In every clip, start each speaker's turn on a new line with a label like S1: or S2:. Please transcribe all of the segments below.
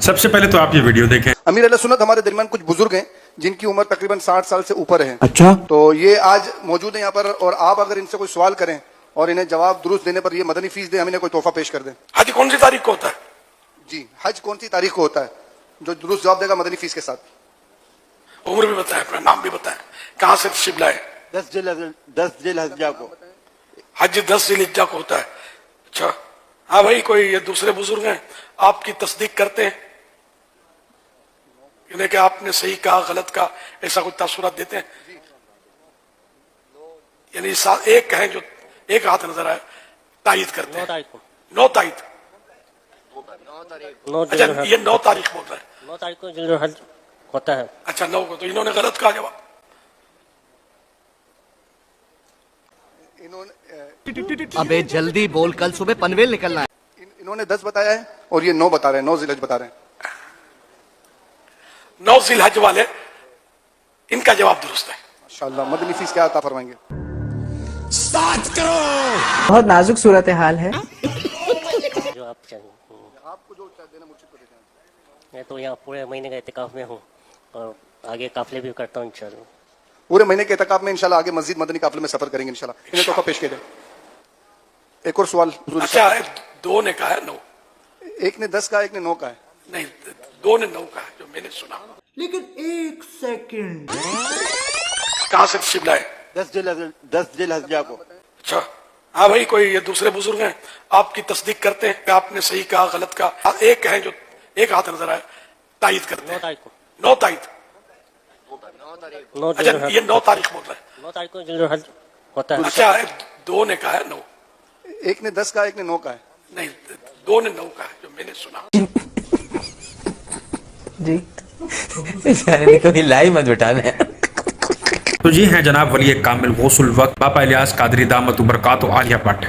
S1: سب سے پہلے تو آپ یہ ویڈیو دیکھیں.
S2: امیر اہل سنت ہمارے درمیان کچھ بزرگ ہیں جن کی عمر تقریباً 60 سال سے اوپر ہے.
S3: اچھا.
S2: تو یہ آج موجود ہیں یہاں پر، اور آپ اگر ان سے کوئی سوال کریں اور انہیں جواب درست دینے پر یہ مدنی فیس دیں، ہم انہیں کوئی تحفہ پیش کر دیں.
S4: حج کون سی تاریخ کو ہوتا ہے؟
S2: جی، حج کون سی تاریخ کو ہوتا ہے؟ جو درست جواب دے گا مدنی فیس کے ساتھ.
S4: عمر بھی بتائیں، اپنا نام بھی بتائیں، کہاں سے تشریف لائے.
S3: 10 ذی الحجہ کو
S4: حج 10 ذی الحجہ کو ہوتا ہے. اچھا ہاں بھائی، کوئی یہ دوسرے بزرگ ہیں آپ کی تصدیق کرتے ہیں یعنی کہ آپ نے صحیح کہا غلط کہا، ایسا کوئی تاثرات دیتے ہیں؟ یعنی ایک کہیں جو ایک ہاتھ نظر آئے تائید کرتے ہیں. 9 تائید. اچھا یہ 9 تاریخ بول رہے ہیں.
S5: 9 تاریخ کو ذی الحج ہوتا ہے.
S4: اچھا 9 کو، تو انہوں نے غلط کہا جواب.
S3: ابے جلدی بول، کل صبح پنویل نکلنا ہے.
S2: انہوں نے 10 بتایا ہے اور یہ 9 بتا رہے ہیں، 9 ذی الحج بتا رہے ہیں.
S4: 9 ذی الحج والے ان کا جواب درست ہے.
S2: ماشاءاللہ. مدنی فیس کیا عطا فرمائیں گے؟
S6: بہت نازک صورتحال ہے.
S5: جو آپ چاہیں.
S2: آپ کو جو دینا مرشد کو دیتے ہیں.
S5: میں تو یہاں پورے مہینے کا اعتکاف میں ہوں اور آگے قافلے بھی کرتا ہوں انشاءاللہ.
S2: پورے مہینے کے اعتکاف میں انشاءاللہ آگے مسجد مدنی قافلے میں سفر کریں گے انشاءاللہ. انہیں تحفہ پیش کر دیں. ایک اور سوال.
S4: اچھا 2 نے کہا ہے 9.
S2: ایک نے 10 کہا، ایک نے 9 کہا ہے.
S4: نہیں 2 نے 9 کہا جو میں نے سنا.
S3: لیکن ایک سیکنڈ.
S4: کہاں سے تشریف لائے؟
S3: 10 ذی الحجہ کو.
S4: اچھا ہاں بھائی، کوئی یہ دوسرے بزرگ ہیں آپ کی تصدیق کرتے ہیں کہ آپ نے صحیح کہا غلط کہا، ایک کہیں جو ایک ہاتھ نظر آئے تائید کرتے
S5: 9
S4: ہیں.
S5: تاریخ کو.
S4: 9 تائید.
S5: 9
S4: اچھا یہ 9 تاریخ بول رہے ہیں.
S5: 9 تاریخ کو ذی الحج ہوتا ہے.
S4: اچھا 2 نے کہا ہے 9.
S2: ایک نے 10 کہا، ایک نے 9 کہا ہے.
S4: نہیں 2 نے 9 کہا جو میں نے سنا.
S6: جی بیچارے کو ہلائی مت بٹانا ہے.
S1: تو یہ ہیں جناب ولی کامل غوث الوقت باپا الیاس قادری دامت برکاتہ عالیہ بٹ،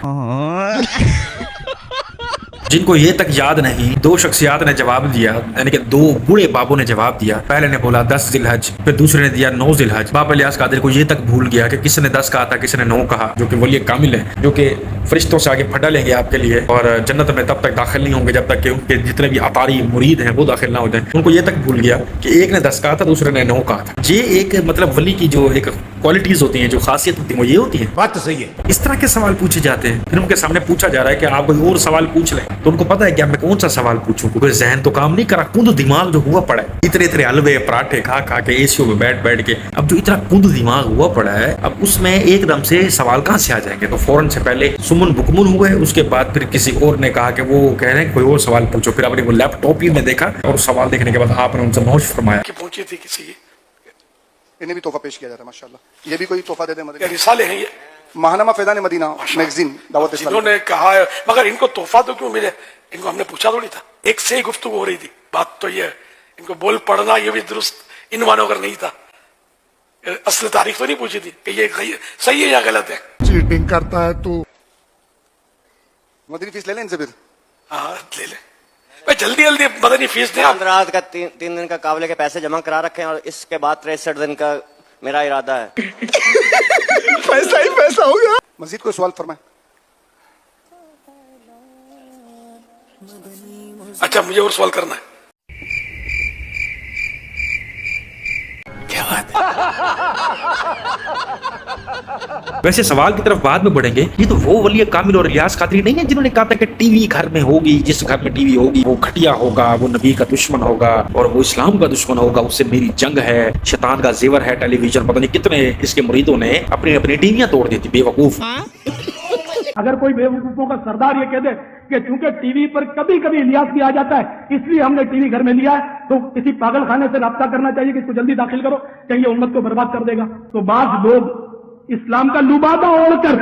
S1: جن کو یہ تک یاد نہیں 2 شخصیات نے جواب دیا، یعنی کہ 2 بوڑھے بابوں نے جواب دیا. پہلے نے بولا 10 ذی الحج، پھر دوسرے نے دیا 9 ذی الحج. باپا الیاس قادری کو یہ تک بھول گیا کہ کس نے 10 کہا تھا، کس نے 9 کہا، جو کہ ولی کامل ہے، جو کہ فرشتوں سے آگے پھٹا لیں گے آپ کے لیے، اور جنت میں تب تک داخل نہیں ہوں گے جب تک کہ ان کے جتنے بھی اطاری مرید ہیں وہ داخل نہ ہو جائیں. ان کو یہ تک بھول گیا کہ ایک نے 10 کہا تھا، دوسرے نے 9 کہا تھا. یہ ایک مطلب ولی کی جو ایک کوالٹیز ہوتی ہیں، جو خاصیت ہوتی ہیں، وہ یہ ہوتی ہے.
S3: بات تو صحیح ہے.
S1: اس طرح کے سوال پوچھے جاتے ہیں. پھر ان کے سامنے پوچھا جا رہا ہے کہ آپ کوئی اور سوال پوچھ لیں، تو ان کو پتا ہے کہ اب میں کون سا سوال پوچھوں، کیونکہ ذہن تو کام نہیں کرا. کند دماغ جو ہوا پڑا ہے، اتنے حلوے پراٹھے کھا کھا کے اے سیوں میں بیٹھ کے اب جو اتنا کند دماغ ہوا پڑا ہے، اب اس میں ایک دم سے سوال کہاں سے آ جائیں گے؟ تو فوراً سے پہلے سمن بکمن ہوئے، اس کے بعد پھر کسی اور نے کہا کہ وہ کہہ رہے ہیں کوئی اور سوال پوچھو. پھر آپ نے وہ لیپ ٹاپ ہی میں دیکھا اور سوال دیکھنے کے بعد آپ نے ان سے نوش فرمایا
S4: کہ پہنچی تھی کسی
S2: انہیں بھی تحفہ پیش کیا جا رہا ہے. ماشاءاللہ. یہ بھی کوئی تحفہ دے دیں مدنی.
S4: رسالے ہیں یہ
S2: ماہنامہ فیضان مدینہ میگزین دعوت
S4: جنہوں
S2: اسلامی.
S4: نے کہا ہے، مگر ان کو تحفہ تو کیوں ملے؟ ان کو ہم نے پوچھا تھوڑی تھا. ایک سے ہی گفتگو ہو رہی تھی. بات تو یہ ہے ان کو بول پڑھنا یہ بھی درست عنوان اگر نہیں تھا. اصل تاریخ تو نہیں پوچھی تھی کہ یہ صحیح ہے یا غلط ہے.
S7: چیٹنگ کرتا ہے تو.
S2: مدنی فیس لے لیں ان سے پھر.
S4: ہاں لے لیں بھائی، جلدی جلدی مدنی فیس دیں.
S8: 15 کا 3 دن کا قابلے کے پیسے جمع کرا رکھے ہیں، اور اس کے بعد 63 دن کا میرا ارادہ ہے.
S7: پیسہ ہی پیسہ ہو گیا.
S2: مزید کوئی سوال فرمائیں.
S4: اچھا مجھے اور سوال کرنا ہے.
S1: ویسے سوال کی طرف بعد میں بڑھیں گے. یہ تو وہ ولی کامل اور الیاس قادری نہیں ہے جنہوں نے کہا تھا کہ ٹی وی گھر میں ہوگی، جس گھر میں ٹی وی ہوگی وہ گھٹیا ہوگا، وہ نبی کا دشمن ہوگا اور وہ اسلام کا دشمن ہوگا، اس سے میری جنگ ہے، شیطان کا زیور ہے ٹیلی ویژن. پتہ نہیں کتنے اس کے مریدوں نے اپنی اپنی ٹیویاں توڑ دی تھی. بے وقوف.
S9: اگر کوئی بے وقوفوں کا سردار یہ کہہ دے کہ چونکہ ٹی وی پر کبھی کبھی الیاس بھی آ جاتا ہے اس لیے ہم نے ٹی وی گھر میں لیا ہے، تو کسی پاگل خانے سے رابطہ کرنا چاہیے کہ اس کو جلدی داخل کرو کہ یہ امت کو برباد کر دے گا. تو بعض لوگ اسلام کا لبادہ اوڑھ کر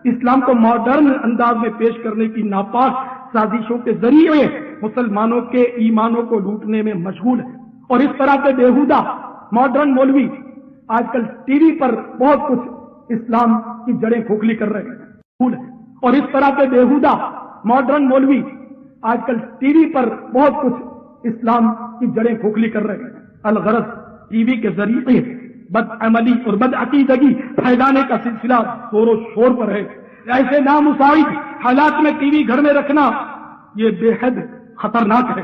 S9: اسلام کو ماڈرن انداز میں پیش کرنے کی ناپاک سازشوں کے ذریعے مسلمانوں کے ایمانوں کو لوٹنے میں مشغول ہے. اور اس طرح کے بےہودہ ماڈرن مولوی آج کل ٹی وی پر بہت کچھ اسلام کی جڑیں کھوکھلی کر رہے ہیں. اور اس طرح کے بےہودہ ماڈرن مولوی آج کل ٹی وی پر بہت کچھ اسلام کی جڑیں کھوکھلی کر رہے ہیں. الغرض ٹی وی کے ذریعے بد عملی اور بد عقیدگی پھیلانے کا سلسلہ زور و شور پر ہے. ایسے نامساعد حالات میں ٹی وی گھر میں رکھنا یہ بے حد خطرناک ہے.